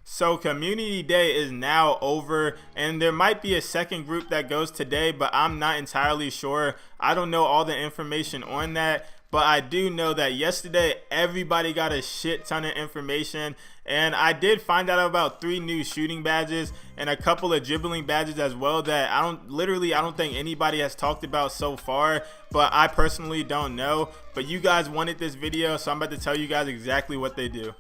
So community day is now over, and there might be a second group that goes today, but I'm not entirely sure. I don't know all the information on that, but I do know that yesterday everybody got a shit ton of information, and I did find out about 3 new shooting badges and a couple of dribbling badges as well that I don't think anybody has talked about so far, but I personally don't know. But you guys wanted this video, so I'm about to tell you guys exactly what they do.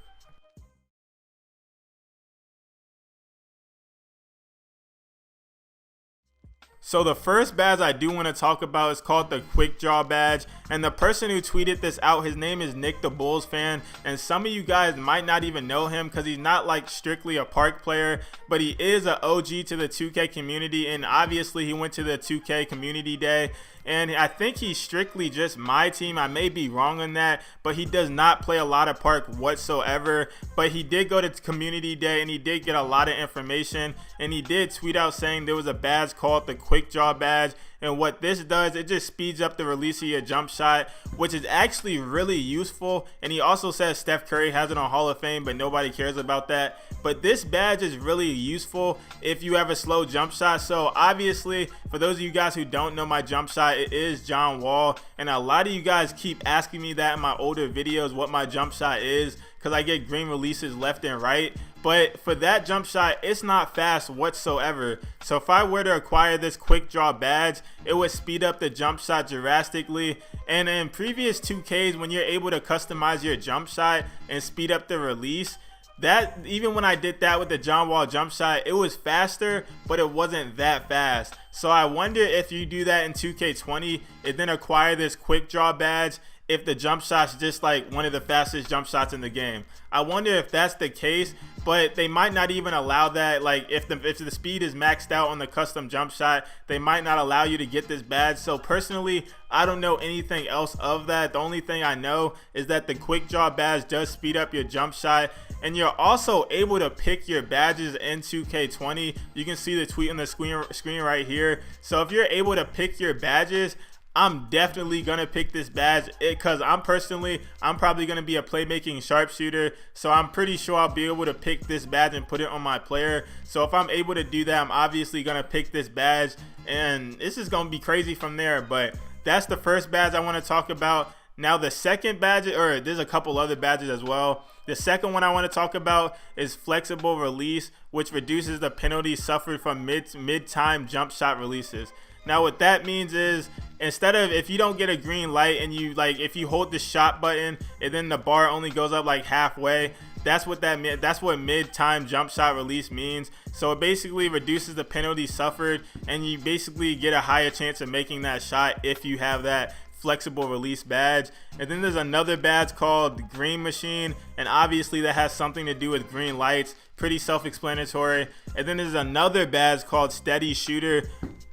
So the first badge I do want to talk about is called the Quick Draw badge, and the person who tweeted this out, his name is Nick the Bulls fan, and some of you guys might not even know him because he's not like strictly a park player, but he is an OG to the 2K community, and obviously he went to the 2K community day, and I think he's strictly just my team. I may be wrong on that, but he does not play a lot of park whatsoever. But he did go to community day and he did get a lot of information, and he did tweet out saying there was a badge called the Quick Draw badge, and what this does, it just speeds up the release of your jump shot, which is actually really useful. And he also says Steph Curry has it on Hall of Fame, but nobody cares about that. But this badge is really useful if you have a slow jump shot. So obviously, for those of you guys who don't know my jump shot, it is John Wall, and a lot of you guys keep asking me that in my older videos what my jump shot is, because I get green releases left and right. But for that jump shot, it's not fast whatsoever. So if I were to acquire this Quick Draw badge, it would speed up the jump shot drastically. And in previous 2Ks, when you're able to customize your jump shot and speed up the release, that even when I did that with the John Wall jump shot, it was faster, but it wasn't that fast. So I wonder if you do that in 2K20 and then acquire this Quick Draw badge, if the jump shot's just like one of the fastest jump shots in the game. I wonder if that's the case, but they might not even allow that. Like if the speed is maxed out on the custom jump shot, they might not allow you to get this badge. So personally, I don't know anything else of that. The only thing I know is that the Quick Draw badge does speed up your jump shot, and you're also able to pick your badges in 2K20. You can see the tweet on the screen right here. So if you're able to pick your badges, I'm definitely gonna pick this badge because I'm probably gonna be a playmaking sharpshooter, so I'm pretty sure I'll be able to pick this badge and put it on my player. So if I'm able to do that, I'm obviously gonna pick this badge, and this is gonna be crazy from there. But that's the first badge I want to talk about. Now the second badge, or there's a couple other badges as well. The second one I want to talk about is flexible release, which reduces the penalty suffered from mid-time jump shot releases. Now what that means is, instead of, if you don't get a green light and you if you hold the shot button and then the bar only goes up like halfway, that's what mid-time jump shot release means. So it basically reduces the penalty suffered, and you basically get a higher chance of making that shot if you have that flexible release badge. And then there's another badge called Green Machine, and obviously that has something to do with green lights, pretty self-explanatory. And then there's another badge called Steady Shooter.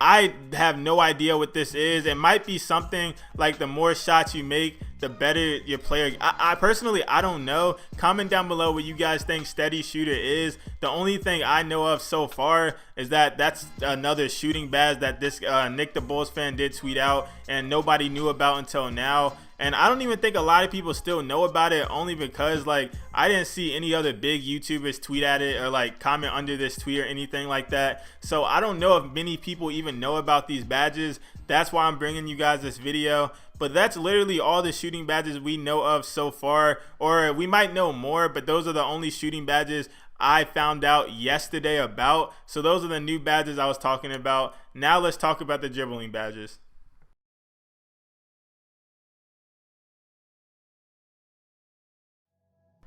I have no idea what this is. It might be something like the more shots you make, the better your player. I personally, I don't know. Comment down below what you guys think Steady Shooter is. The only thing I know of so far is that that's another shooting badge that this Nick the Bulls fan did tweet out, and nobody knew about until now. And I don't even think a lot of people still know about it, only because I didn't see any other big YouTubers tweet at it or comment under this tweet or anything like that. So I don't know if many people even know about these badges. That's why I'm bringing you guys this video. But that's literally all the shooting badges we know of so far, or we might know more, but those are the only shooting badges I found out yesterday about. So those are the new badges I was talking about. Now let's talk about the dribbling badges.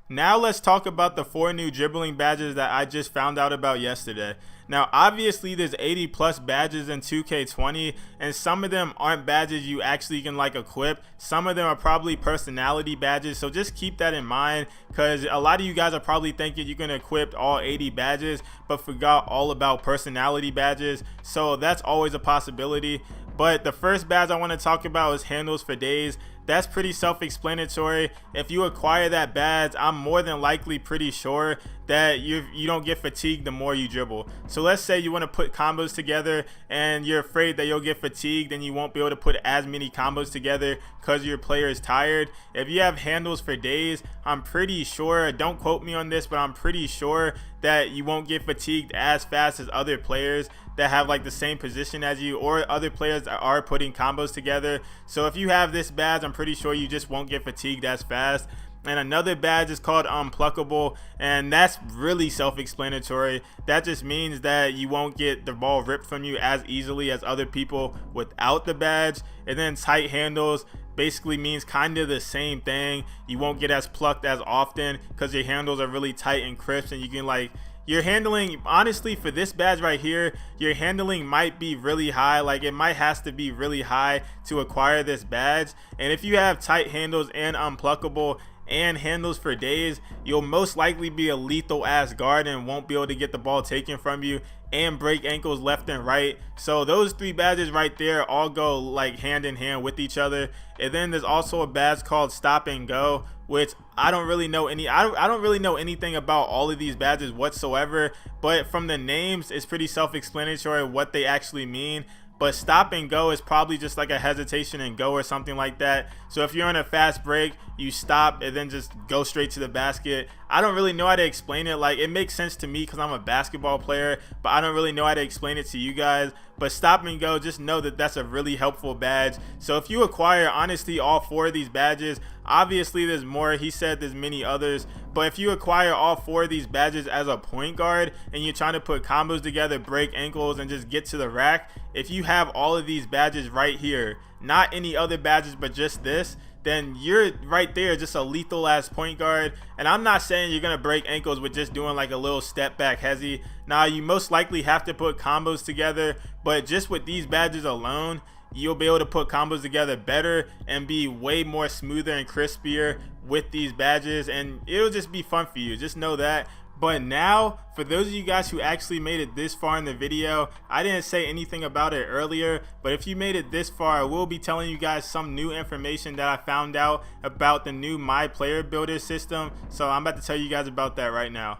Now let's talk about the 4 new dribbling badges that I just found out about yesterday. Now obviously there's 80 plus badges in 2K20, and some of them aren't badges you actually can equip. Some of them are probably personality badges, so just keep that in mind, because a lot of you guys are probably thinking you can equip all 80 badges but forgot all about personality badges. So that's always a possibility. But the first badge I want to talk about is Handles for Days. that's pretty self-explanatory. If you acquire that badge, I'm more than likely pretty sure that you don't get fatigued the more you dribble. So let's say you want to put combos together and you're afraid that you'll get fatigued and you won't be able to put as many combos together because your player is tired. If you have handles for days, I'm pretty sure, don't quote me on this, but I'm pretty sure that you won't get fatigued as fast as other players that have like the same position as you, or other players that are putting combos together. So if you have this badge, I'm pretty sure you just won't get fatigued as fast. And another badge is called Unpluckable, and that's really self-explanatory. That just means that you won't get the ball ripped from you as easily as other people without the badge. And then Tight Handles basically means kind of the same thing. You won't get as plucked as often because your handles are really tight and crisp, and you can like, your handling, honestly, for this badge right here, your handling might be really high. Like, it might has to be really high to acquire this badge. And if you have tight handles and Unpluckable and handles for days, you'll most likely be a lethal ass guard and won't be able to get the ball taken from you and break ankles left and right. So those three badges right there all go like hand in hand with each other. And then there's also a badge called Stop and Go, which I don't really know I don't really know anything about all of these badges whatsoever, but from the names it's pretty self-explanatory what they actually mean. But Stop and Go is probably just like a hesitation and go or something like that. So if you're on a fast break, you stop and then just go straight to the basket. I don't really know how to explain it. Like, it makes sense to me because I'm a basketball player, but I don't really know how to explain it to you guys. But Stop and Go, just know that that's a really helpful badge. So if you acquire, honestly, all four of these badges, obviously there's more. He said there's many others, but if you acquire all four of these badges as a point guard and you're trying to put combos together, break ankles, and just get to the rack, if you have all of these badges right here, not any other badges but just this, then you're right there, just a lethal ass point guard. And I'm not saying you're gonna break ankles with just doing like a little step back hezzy. Now, you most likely have to put combos together, but just with these badges alone, you'll be able to put combos together better and be way more smoother and crispier with these badges, and it'll just be fun for you. Just know that. But now, for those of you guys who actually made it this far in the video, I didn't say anything about it earlier, but if you made it this far, I will be telling you guys some new information that I found out about the new MyPlayer builder system. So I'm about to tell you guys about that right now.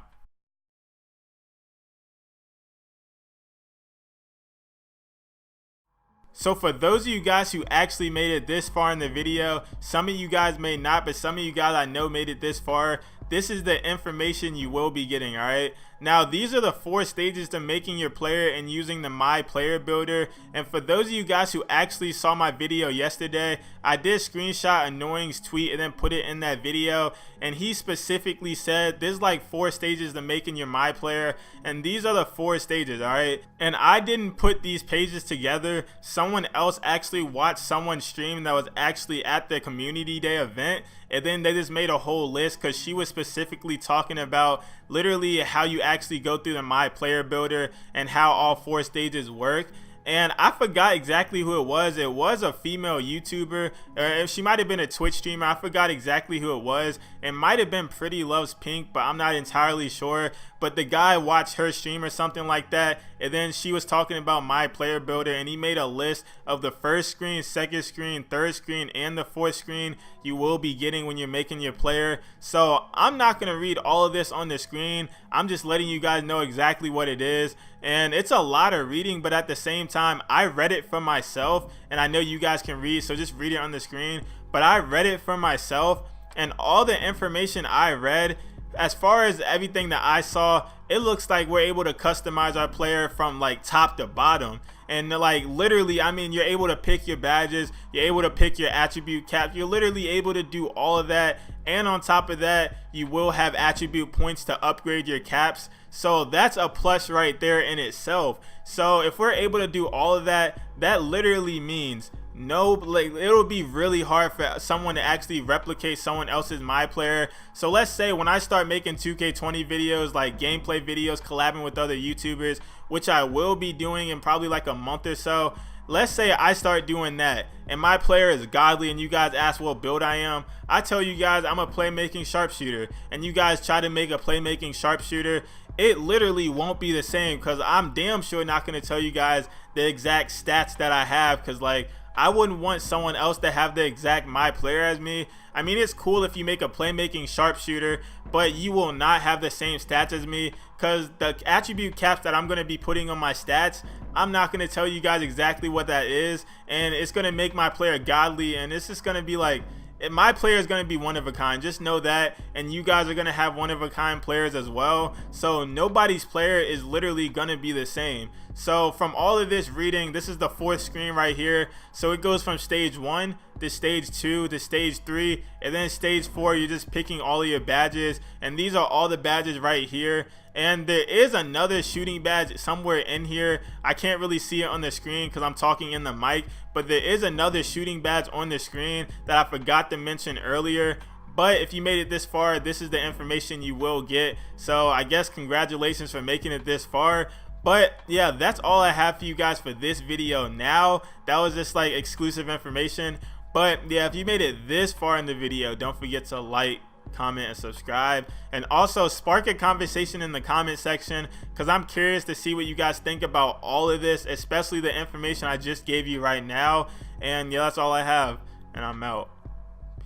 So for those of you guys who actually made it this far in the video, some of you guys may not, but some of you guys I know made it this far. This is the information you will be getting, alright? Now, these are the 4 stages to making your player and using the MyPlayer builder. And for those of you guys who actually saw my video yesterday, I did screenshot Annoying's tweet and then put it in that video. And he specifically said there's like 4 stages to making your MyPlayer, and these are the 4 stages, alright? And I didn't put these pages together. Someone else actually watched someone stream that was actually at the community day event, and then they just made a whole list because she was specifically talking about literally how you actually go through the MyPlayer builder and how all 4 stages work. And I forgot exactly who it was. It was a female YouTuber, or she might have been a Twitch streamer. I forgot exactly who it was. It might have been Pretty Loves Pink, but I'm not entirely sure. But the guy watched her stream or something like that, and then she was talking about MyPlayer builder, and he made a list of the first screen, second screen, third screen, and the 4th screen you will be getting when you're making your player. So I'm not going to read all of this on the screen. I'm just letting you guys know exactly what it is. And it's a lot of reading, but at the same time, I read it for myself, and I know you guys can read, so just read it on the screen. But I read it for myself, and all the information I read, as far as everything that I saw, it looks like we're able to customize our player from like top to bottom. And like literally, I mean, you're able to pick your badges, you're able to pick your attribute cap, you're literally able to do all of that. And on top of that, you will have attribute points to upgrade your caps. So that's a plus right there in itself. So if we're able to do all of that, that literally means it'll be really hard for someone to actually replicate someone else's MyPlayer. So let's say when I start making 2K20 videos, like gameplay videos, collabing with other YouTubers, which I will be doing in probably like a month or so. Let's say I start doing that and my player is godly, and you guys ask what build I am. I tell you guys I'm a playmaking sharpshooter, and you guys try to make a playmaking sharpshooter. It literally won't be the same, because I'm damn sure not going to tell you guys the exact stats that I have, because like I wouldn't want someone else to have the exact MyPlayer as me. I mean, it's cool if you make a playmaking sharpshooter, but you will not have the same stats as me, because the attribute caps that I'm going to be putting on my stats, I'm not going to tell you guys exactly what that is, and it's going to make my player godly, and it's just going to be like, my player is going to be one of a kind. Just know that, and you guys are going to have one of a kind players as well. So nobody's player is literally going to be the same. So from all of this reading, this is the 4th screen right here. So it goes from stage 1 to stage 2 to stage 3, and then stage 4 you're just picking all of your badges, and these are all the badges right here. And there is another shooting badge somewhere in here. I can't really see it on the screen because I'm talking in the mic, but there is another shooting badge on the screen that I forgot to mention earlier. But if you made it this far, this is the information you will get. So I guess congratulations for making it this far. But yeah, that's all I have for you guys for this video now. That was just like exclusive information. But yeah, if you made it this far in the video, don't forget to like, comment, and subscribe, and also spark a conversation in the comment section, because I'm curious to see what you guys think about all of this, especially the information I just gave you right now. And yeah, that's all I have, and I'm out.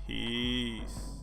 Peace.